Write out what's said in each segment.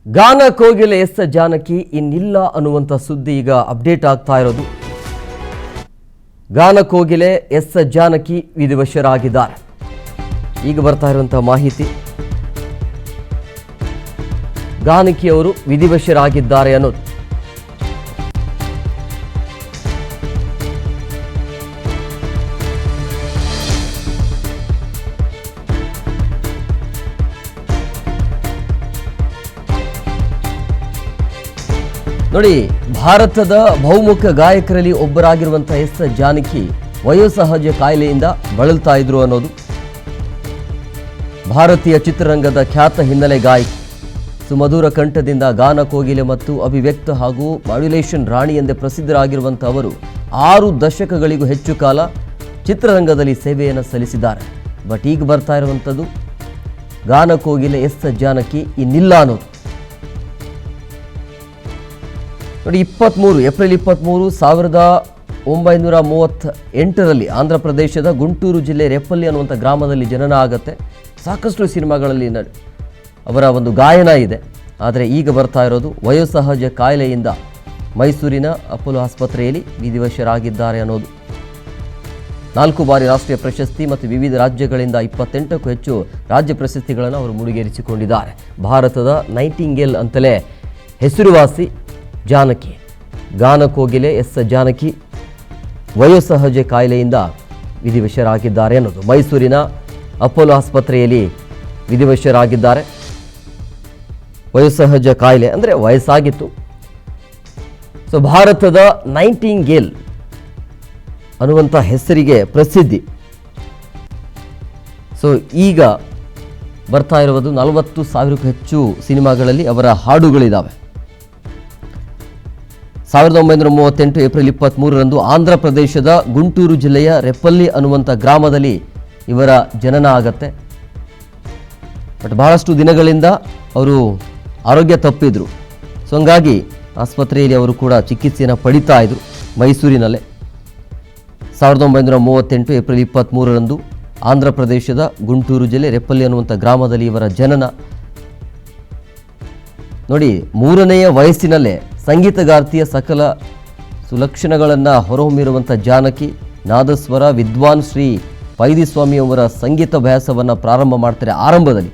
ಗಾನ ಕೋಗಿಲೆ ಎಸ್ ಜಾನಕಿ ಇನ್ನಿಲ್ಲ ಅನ್ನುವಂಥ ಸುದ್ದಿ ಈಗ ಅಪ್ಡೇಟ್ ಆಗ್ತಾ ಇರೋದು. ಗಾನ ಕೋಗಿಲೆ ಎಸ್ ಜಾನಕಿ ವಿಧಿವಶರಾಗಿದ್ದಾರೆ. ಈಗ ಬರ್ತಾ ಇರುವಂತಹ ಮಾಹಿತಿ, ಗಾನಕಿಯವರು ವಿಧಿವಶರಾಗಿದ್ದಾರೆ ಅನ್ನೋದು. ನೋಡಿ, ಭಾರತದ ಬಹುಮುಖ ಗಾಯಕರಲ್ಲಿ ಒಬ್ಬರಾಗಿರುವಂತಹ ಎಸ್ ಜಾನಕಿ ವಯೋಸಹಜ ಕಾಯಿಲೆಯಿಂದ ಬಳಲ್ತಾ ಇದ್ರು ಅನ್ನೋದು. ಭಾರತೀಯ ಚಿತ್ರರಂಗದ ಖ್ಯಾತ ಹಿನ್ನೆಲೆ ಗಾಯಕಿ, ಸುಮಧುರ ಕಂಠದಿಂದ ಗಾನ ಕೋಗಿಲೆ ಮತ್ತು ಅಭಿವ್ಯಕ್ತ ಹಾಗೂ ಮಾಡ್ಯುಲೇಷನ್ ರಾಣಿ ಎಂದೇ ಪ್ರಸಿದ್ಧರಾಗಿರುವಂಥ ಅವರು 6 ದಶಕಗಳಿಗೂ ಹೆಚ್ಚು ಕಾಲ ಚಿತ್ರರಂಗದಲ್ಲಿ ಸೇವೆಯನ್ನು ಸಲ್ಲಿಸಿದ್ದಾರೆ. ಬಟ್ ಈಗ ಬರ್ತಾ ಇರುವಂಥದ್ದು ಗಾನ ಕೋಗಿಲೆ ಎಸ್ ಜಾನಕಿ ಇನ್ನಿಲ್ಲ ಅನ್ನೋದು. ನೋಡಿ, ಏಪ್ರಿಲ್ 23, 1938ರಲ್ಲಿ ಆಂಧ್ರ ಪ್ರದೇಶದ ಗುಂಟೂರು ಜಿಲ್ಲೆ ರೆಪ್ಪಲ್ಲಿ ಅನ್ನುವಂಥ ಗ್ರಾಮದಲ್ಲಿ ಜನನ ಆಗುತ್ತೆ. ಸಾಕಷ್ಟು ಸಿನಿಮಾಗಳಲ್ಲಿ ಅವರ ಒಂದು ಗಾಯನ ಇದೆ. ಆದರೆ ಈಗ ಬರ್ತಾ ಇರೋದು ವಯೋಸಹಜ ಕಾಯಿಲೆಯಿಂದ ಮೈಸೂರಿನ ಅಪೋಲೋ ಆಸ್ಪತ್ರೆಯಲ್ಲಿ ವಿಧಿವಶರಾಗಿದ್ದಾರೆ ಅನ್ನೋದು. 4 ಬಾರಿ ರಾಷ್ಟ್ರೀಯ ಪ್ರಶಸ್ತಿ ಮತ್ತು ವಿವಿಧ ರಾಜ್ಯಗಳಿಂದ 28ಕ್ಕೂ ಹೆಚ್ಚು ರಾಜ್ಯ ಪ್ರಶಸ್ತಿಗಳನ್ನು ಅವರು ಮುಡಿಗೇರಿಸಿಕೊಂಡಿದ್ದಾರೆ. ಭಾರತದ ನೈಟಿಂಗೇಲ್ ಅಂತಲೇ ಹೆಸರುವಾಸಿ ಜಾನಕಿ, ಗಾನ ಕೋಗಿಲೆ ಎಸ್ ಜಾನಕಿ ವಯೋಸಹಜ ಕಾಯಿಲೆಯಿಂದ ವಿಧಿವಶರಾಗಿದ್ದಾರೆ ಅನ್ನೋದು. ಮೈಸೂರಿನ ಅಪೋಲೋ ಆಸ್ಪತ್ರೆಯಲ್ಲಿ ವಿಧಿವಶರಾಗಿದ್ದಾರೆ. ವಯೋಸಹಜ ಕಾಯಿಲೆ ಅಂದರೆ ವಯಸ್ಸಾಗಿತ್ತು. ಸೊ ಭಾರತದ ನೈಟಿಂಗೇಲ್ ಅನ್ನುವಂಥ ಹೆಸರಿಗೆ ಪ್ರಸಿದ್ಧಿ. ಸೊ ಈಗ ಬರ್ತಾ ಇರುವುದು 40,000ಕ್ಕೂ ಹೆಚ್ಚು ಸಿನಿಮಾಗಳಲ್ಲಿ ಅವರ ಹಾಡುಗಳಿದ್ದಾವೆ. 1938 ಏಪ್ರಿಲ್ 23ರಂದು ಆಂಧ್ರ ಪ್ರದೇಶದ ಗುಂಟೂರು ಜಿಲ್ಲೆಯ ರೆಪ್ಪಲ್ಲಿ ಅನ್ನುವಂಥ ಗ್ರಾಮದಲ್ಲಿ ಇವರ ಜನನ ಆಗತ್ತೆ. ಬಟ್ ಬಹಳಷ್ಟು ದಿನಗಳಿಂದ ಅವರು ಆರೋಗ್ಯ ತಪ್ಪಿದ್ರು. ಸೊ ಹಂಗಾಗಿ ಆಸ್ಪತ್ರೆಯಲ್ಲಿ ಅವರು ಕೂಡ ಚಿಕಿತ್ಸೆಯನ್ನು ಪಡಿತಾ ಇದ್ರು ಮೈಸೂರಿನಲ್ಲೇ. 1938 ಏಪ್ರಿಲ್ 23ರಂದು ಆಂಧ್ರ ಪ್ರದೇಶದ ಗುಂಟೂರು ಜಿಲ್ಲೆ ರೆಪ್ಪಲ್ಲಿ ಅನ್ನುವಂಥ ಗ್ರಾಮದಲ್ಲಿ ಇವರ ಜನನ. ನೋಡಿ, 3ನೆಯ ವಯಸ್ಸಿನಲ್ಲೇ ಸಂಗೀತಗಾರ್ತಿಯ ಸಕಲ ಸುಲಕ್ಷಣಗಳನ್ನು ಹೊರಹೊಮ್ಮಿರುವಂಥ ಜಾನಕಿ ನಾದಸ್ವರ ವಿದ್ವಾನ್ ಶ್ರೀ ಪೈದಿಸ್ವಾಮಿಯವರ ಸಂಗೀತಾಭ್ಯಾಸವನ್ನು ಪ್ರಾರಂಭ ಮಾಡ್ತಾರೆ ಆರಂಭದಲ್ಲಿ.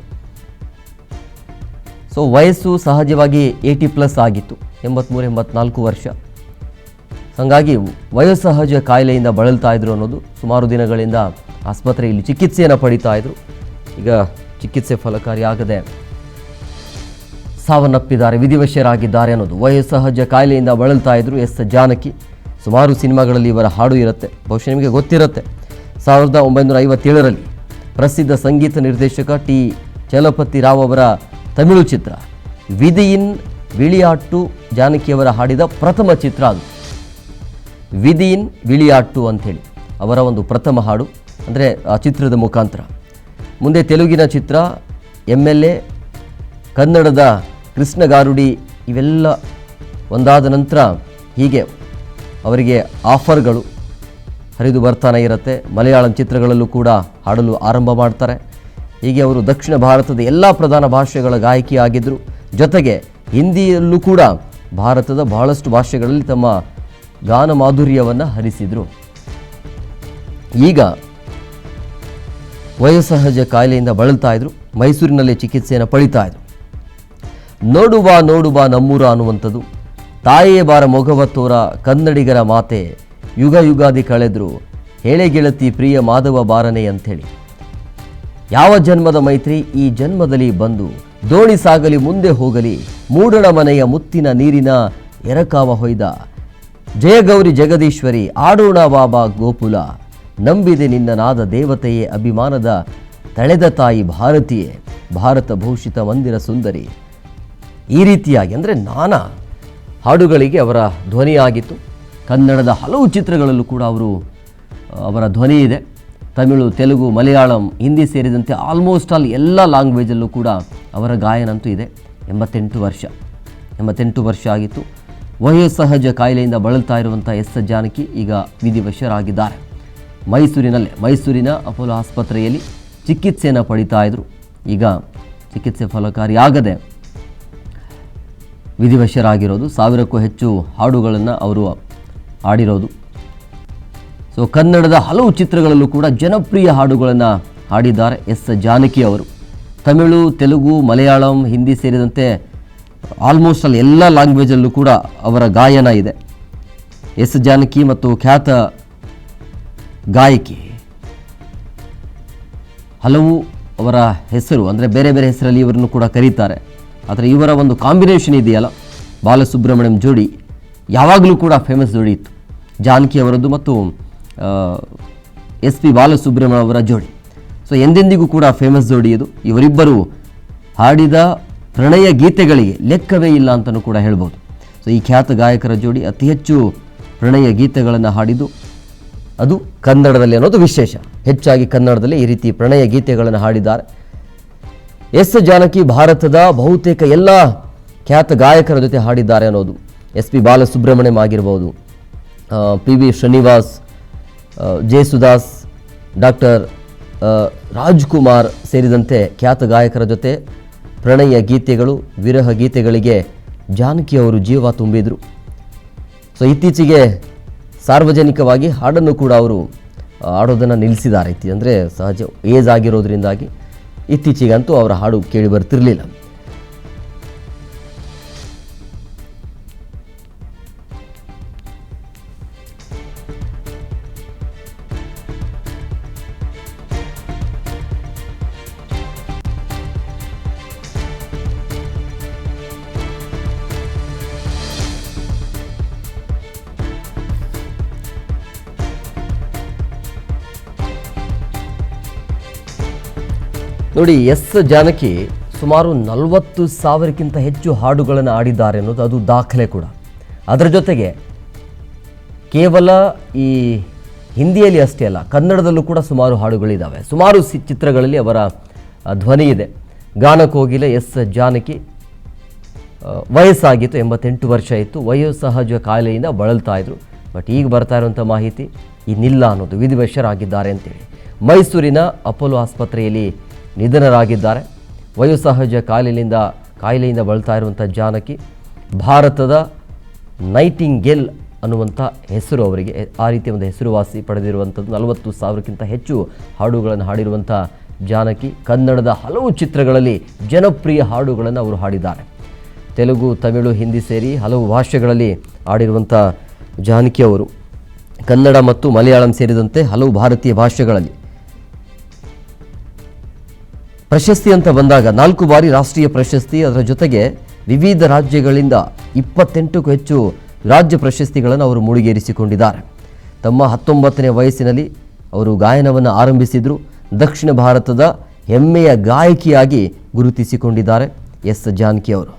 ಸೊ ವಯಸ್ಸು ಸಹಜವಾಗಿ 80+ ಆಗಿತ್ತು, 83-84 ವರ್ಷ. ಹಾಗಾಗಿ ವಯೋಸಹಜ ಕಾಯಿಲೆಯಿಂದ ಬಳಲ್ತಾ ಇದ್ರು ಅನ್ನೋದು. ಸುಮಾರು ದಿನಗಳಿಂದ ಆಸ್ಪತ್ರೆಯಲ್ಲಿ ಚಿಕಿತ್ಸೆಯನ್ನು ಪಡಿತಾ ಇದ್ರು. ಈಗ ಚಿಕಿತ್ಸೆ ಫಲಕಾರಿಯಾಗದೆ ಸಾವನ್ನಪ್ಪಿದ್ದಾರೆ, ವಿಧಿವಶರಾಗಿದ್ದಾರೆ ಅನ್ನೋದು. ವಯೋಸಹಜ ಕಾಯಿಲೆಯಿಂದ ಬಳಲ್ತಾ ಇದ್ರು ಎಸ್ ಜಾನಕಿ. ಸುಮಾರು ಸಿನಿಮಾಗಳಲ್ಲಿ ಇವರ ಹಾಡು ಇರುತ್ತೆ, ಬಹುಶಃ ನಿಮಗೆ ಗೊತ್ತಿರುತ್ತೆ. 1957ರಲ್ಲಿ ಪ್ರಸಿದ್ಧ ಸಂಗೀತ ನಿರ್ದೇಶಕ ಟಿ ಚಲಪತಿ ರಾವ್ ಅವರ ತಮಿಳು ಚಿತ್ರ ವಿಧಿಯಿನ್ ವಿಳಿಯಾಟ್ಟು ಜಾನಕಿಯವರ ಹಾಡಿದ ಪ್ರಥಮ ಚಿತ್ರ ಅದು. ವಿಧಿಯಿನ್ ವಿಳಿಯಾಟ್ಟು ಅಂಥೇಳಿ ಅವರ ಒಂದು ಪ್ರಥಮ ಹಾಡು, ಅಂದರೆ ಆ ಚಿತ್ರದ ಮುಖಾಂತರ. ಮುಂದೆ ತೆಲುಗಿನ ಚಿತ್ರ MLA, ಕನ್ನಡದ ಕೃಷ್ಣಗಾರುಡಿ, ಇವೆಲ್ಲ ಒಂದಾದ ನಂತರ ಹೀಗೆ ಅವರಿಗೆ ಆಫರ್ಗಳು ಹರಿದು ಬರ್ತಾನೆ ಇರುತ್ತೆ. ಮಲಯಾಳಂ ಚಿತ್ರಗಳಲ್ಲೂ ಕೂಡ ಹಾಡಲು ಆರಂಭ ಮಾಡ್ತಾರೆ. ಹೀಗೆ ಅವರು ದಕ್ಷಿಣ ಭಾರತದ ಎಲ್ಲ ಪ್ರಧಾನ ಭಾಷೆಗಳ ಗಾಯಕಿ ಆಗಿದ್ದರು. ಜೊತೆಗೆ ಹಿಂದಿಯಲ್ಲೂ ಕೂಡ ಭಾರತದ ಬಹಳಷ್ಟು ಭಾಷೆಗಳಲ್ಲಿ ತಮ್ಮ ಗಾನ ಮಾಧುರ್ಯವನ್ನು ಹರಿಸಿದರು. ಈಗ ವಯೋಸಹಜ ಕಾಯಿಲೆಯಿಂದ ಬಳಲ್ತಾ ಇದ್ರು, ಮೈಸೂರಿನಲ್ಲೇ ಚಿಕಿತ್ಸೆಯನ್ನು ಪಡಿತಾ ಇದ್ರು. ನೋಡುವ ನಮ್ಮೂರ ಅನ್ನುವಂಥದ್ದು, ತಾಯೇ ಬಾರ ಮೊಗವ ತೋರ ಕನ್ನಡಿಗರ ಮಾತೆ, ಯುಗ ಯುಗಾದಿ ಕಳೆದ್ರು ಹೇಳೆ ಗೆಳತಿ ಪ್ರಿಯ ಮಾಧವ ಬಾರನೆ ಅಂಥೇಳಿ. ಯಾವ ಜನ್ಮದ ಮೈತ್ರಿ ಈ ಜನ್ಮದಲ್ಲಿ ಬಂದು, ದೋಣಿ ಸಾಗಲಿ ಮುಂದೆ ಹೋಗಲಿ, ಮೂಡಣ ಮನೆಯ ಮುತ್ತಿನ ನೀರಿನ ಎರಕಾವ ಹೊಯ್ದ, ಜಯಗೌರಿ ಜಗದೀಶ್ವರಿ ಆಡೋಣ ಬಾಬಾ ಗೋಪುಲ, ನಂಬಿದೆ ನಿನ್ನ ನಾದ ದೇವತೆಯೇ ಅಭಿಮಾನದ ತಳೆದ ತಾಯಿ ಭಾರತೀಯೇ, ಭಾರತ ಭೂಷಿತ ಮಂದಿರ ಸುಂದರಿ. ಈ ರೀತಿಯಾಗಿ ಅಂದರೆ ನಾನಾ ಹಾಡುಗಳಿಗೆ ಅವರ ಧ್ವನಿಯಾಗಿತ್ತು. ಕನ್ನಡದ ಹಲವು ಚಿತ್ರಗಳಲ್ಲೂ ಕೂಡ ಅವರ ಧ್ವನಿ ಇದೆ. ತಮಿಳು, ತೆಲುಗು, ಮಲಯಾಳಂ, ಹಿಂದಿ ಸೇರಿದಂತೆ ಆಲ್ಮೋಸ್ಟ್ ಆಲ್ ಎಲ್ಲ ಲ್ಯಾಂಗ್ವೇಜಲ್ಲೂ ಕೂಡ ಅವರ ಗಾಯನಂತೂ ಇದೆ. 88 ವರ್ಷ ಆಗಿತ್ತು. ವಯೋಸಹಜ ಕಾಯಿಲೆಯಿಂದ ಬಳಲ್ತಾ ಇರುವಂಥ ಎಸ್ ಜಾನಕಿ ಈಗ ವಿಧಿವಶರಾಗಿದ್ದಾರೆ. ಮೈಸೂರಿನ ಅಪೋಲೋ ಆಸ್ಪತ್ರೆಯಲ್ಲಿ ಚಿಕಿತ್ಸೆಯನ್ನು ಪಡಿತಾ ಇದ್ರು. ಈಗ ಚಿಕಿತ್ಸೆ ಫಲಕಾರಿಯಾಗದೆ ವಿಧಿವಶರಾಗಿರೋದು. 1000ಕ್ಕೂ ಹೆಚ್ಚು ಹಾಡುಗಳನ್ನು ಅವರು ಹಾಡಿರೋದು. ಸೊ ಕನ್ನಡದ ಹಲವು ಚಿತ್ರಗಳಲ್ಲೂ ಕೂಡ ಜನಪ್ರಿಯ ಹಾಡುಗಳನ್ನು ಹಾಡಿದ್ದಾರೆ ಎಸ್ ಜಾನಕಿ ಅವರು. ತಮಿಳು, ತೆಲುಗು, ಮಲಯಾಳಂ, ಹಿಂದಿ ಸೇರಿದಂತೆ ಆಲ್ಮೋಸ್ಟ್ ಅಲ್ಲಿ ಎಲ್ಲ ಲ್ಯಾಂಗ್ವೇಜಲ್ಲೂ ಕೂಡ ಅವರ ಗಾಯನ ಇದೆ. ಎಸ್ ಜಾನಕಿ ಮತ್ತು ಖ್ಯಾತ ಗಾಯಕಿ ಹಲವು ಅವರ ಹೆಸರು ಅಂದರೆ ಬೇರೆ ಬೇರೆ ಹೆಸರಲ್ಲಿ ಇವರನ್ನು ಕೂಡ ಕರೀತಾರೆ. ಆದರೆ ಇವರ ಒಂದು ಕಾಂಬಿನೇಷನ್ ಇದೆಯಲ್ಲ, ಬಾಲಸುಬ್ರಹ್ಮಣ್ಯಂ ಜೋಡಿ ಯಾವಾಗಲೂ ಕೂಡ ಫೇಮಸ್ ಜೋಡಿ ಇತ್ತು. ಜಾನಕಿ ಅವರದ್ದು ಮತ್ತು SP ಬಾಲಸುಬ್ರಹ್ಮಣ್ಯಂ ಅವರ ಜೋಡಿ. ಸೊ ಎಂದೆಂದಿಗೂ ಕೂಡ ಫೇಮಸ್ ಜೋಡಿ ಇದು. ಇವರಿಬ್ಬರು ಹಾಡಿದ ಪ್ರಣಯ ಗೀತೆಗಳಿಗೆ ಲೆಕ್ಕವೇ ಇಲ್ಲ ಅಂತಲೂ ಕೂಡ ಹೇಳ್ಬೋದು. ಸೊ ಈ ಖ್ಯಾತ ಗಾಯಕರ ಜೋಡಿ ಅತಿ ಹೆಚ್ಚು ಪ್ರಣಯ ಗೀತೆಗಳನ್ನು ಹಾಡಿದ್ದು ಅದು ಕನ್ನಡದಲ್ಲಿ ಅನ್ನೋದು ವಿಶೇಷ. ಹೆಚ್ಚಾಗಿ ಕನ್ನಡದಲ್ಲಿ ಈ ರೀತಿ ಪ್ರಣಯ ಗೀತೆಗಳನ್ನು ಹಾಡಿದ್ದಾರೆ ಎಸ್ ಜಾನಕಿ. ಭಾರತದ ಬಹುತೇಕ ಎಲ್ಲ ಖ್ಯಾತ ಗಾಯಕರ ಜೊತೆ ಹಾಡಿದ್ದಾರೆ ಅನ್ನೋದು. SP ಬಾಲಸುಬ್ರಹ್ಮಣ್ಯಂ ಆಗಿರ್ಬೋದು, PV ಶ್ರೀನಿವಾಸ್, ಜೇಸುದಾಸ್, ಡಾಕ್ಟರ್ ರಾಜ್ಕುಮಾರ್ ಸೇರಿದಂತೆ ಖ್ಯಾತ ಗಾಯಕರ ಜೊತೆ ಪ್ರಣಯ ಗೀತೆಗಳು, ವಿರಹ ಗೀತೆಗಳಿಗೆ ಜಾನಕಿ ಅವರು ಜೀವ ತುಂಬಿದರು. ಸೊ ಇತ್ತೀಚೆಗೆ ಸಾರ್ವಜನಿಕವಾಗಿ ಹಾಡನ್ನು ಕೂಡ ಅವರು ಹಾಡೋದನ್ನು ನಿಲ್ಲಿಸಿದ್ದಾರೆ. ಅಂದರೆ ಸಹಜ ಏಜ್ ಆಗಿರೋದ್ರಿಂದಾಗಿ ಇತ್ತೀಚೆಗಂತೂ ಅವರ ಹಾಡು ಕೇಳಿ ಬರ್ತಿರಲಿಲ್ಲ. ನೋಡಿ, ಎಸ್ ಜಾನಕಿ ಸುಮಾರು 40,000ಕ್ಕಿಂತ ಹೆಚ್ಚು ಹಾಡುಗಳನ್ನು ಹಾಡಿದ್ದಾರೆ ಅನ್ನೋದು ಅದು ದಾಖಲೆ ಕೂಡ. ಅದರ ಜೊತೆಗೆ ಕೇವಲ ಈ ಹಿಂದಿಯಲ್ಲಿ ಅಷ್ಟೇ ಅಲ್ಲ, ಕನ್ನಡದಲ್ಲೂ ಕೂಡ ಸುಮಾರು ಹಾಡುಗಳಿದ್ದಾವೆ. ಸುಮಾರು ಚಿತ್ರಗಳಲ್ಲಿ ಅವರ ಧ್ವನಿ ಇದೆ. ಗಾನಕೋಗಿಲೆ ಎಸ್ ಜಾನಕಿ ವಯಸ್ಸಾಗಿತ್ತು, 88 ವರ್ಷ ಇತ್ತು. ವಯೋಸಹಜ ಕಾಯಿಲೆಯಿಂದ ಬಳಲ್ತಾ ಇದ್ರು. ಬಟ್ ಈಗ ಬರ್ತಾ ಇರುವಂಥ ಮಾಹಿತಿ ಇನ್ನಿಲ್ಲ ಅನ್ನೋದು, ವಿಧಿವಶರಾಗಿದ್ದಾರೆ ಅಂತೇಳಿ. ಮೈಸೂರಿನ ಅಪೋಲೋ ಆಸ್ಪತ್ರೆಯಲ್ಲಿ ನಿಧನರಾಗಿದ್ದಾರೆ. ವಯೋಸಹಜ ಕಾಯಿಲೆಯಿಂದ ಬಳಲ್ತಾ ಇರುವಂಥ ಜಾನಕಿ ಭಾರತದ ನೈಟಿಂಗೇಲ್ ಅನ್ನುವಂಥ ಹೆಸರು ಅವರಿಗೆ. ಆ ರೀತಿಯ ಒಂದು ಹೆಸರುವಾಸಿ ಪಡೆದಿರುವಂಥದ್ದು. 40,000ಕ್ಕಿಂತ ಹೆಚ್ಚು ಹಾಡುಗಳನ್ನು ಹಾಡಿರುವಂಥ ಜಾನಕಿ ಕನ್ನಡದ ಹಲವು ಚಿತ್ರಗಳಲ್ಲಿ ಜನಪ್ರಿಯ ಹಾಡುಗಳನ್ನು ಅವರು ಹಾಡಿದ್ದಾರೆ. ತೆಲುಗು, ತಮಿಳು, ಹಿಂದಿ ಸೇರಿ ಹಲವು ಭಾಷೆಗಳಲ್ಲಿ ಹಾಡಿರುವಂಥ ಜಾನಕಿ ಅವರು ಕನ್ನಡ ಮತ್ತು ಮಲಯಾಳಂ ಸೇರಿದಂತೆ ಹಲವು ಭಾರತೀಯ ಭಾಷೆಗಳಲ್ಲಿ ಪ್ರಶಸ್ತಿ ಅಂತ ಬಂದಾಗ 4 ಬಾರಿ ರಾಷ್ಟ್ರೀಯ ಪ್ರಶಸ್ತಿ, ಅದರ ಜೊತೆಗೆ ವಿವಿಧ ರಾಜ್ಯಗಳಿಂದ 28ಕ್ಕೂ ಹೆಚ್ಚು ರಾಜ್ಯ ಪ್ರಶಸ್ತಿಗಳನ್ನು ಅವರು ಮುಡಿಗೇರಿಸಿಕೊಂಡಿದ್ದಾರೆ. ತಮ್ಮ 19ನೇ ವಯಸ್ಸಿನಲ್ಲಿ ಅವರು ಗಾಯನವನ್ನು ಆರಂಭಿಸಿದರು. ದಕ್ಷಿಣ ಭಾರತದ ಹೆಮ್ಮೆಯ ಗಾಯಕಿಯಾಗಿ ಗುರುತಿಸಿಕೊಂಡಿದ್ದಾರೆ ಎಸ್ ಜಾನಕಿ ಅವರು.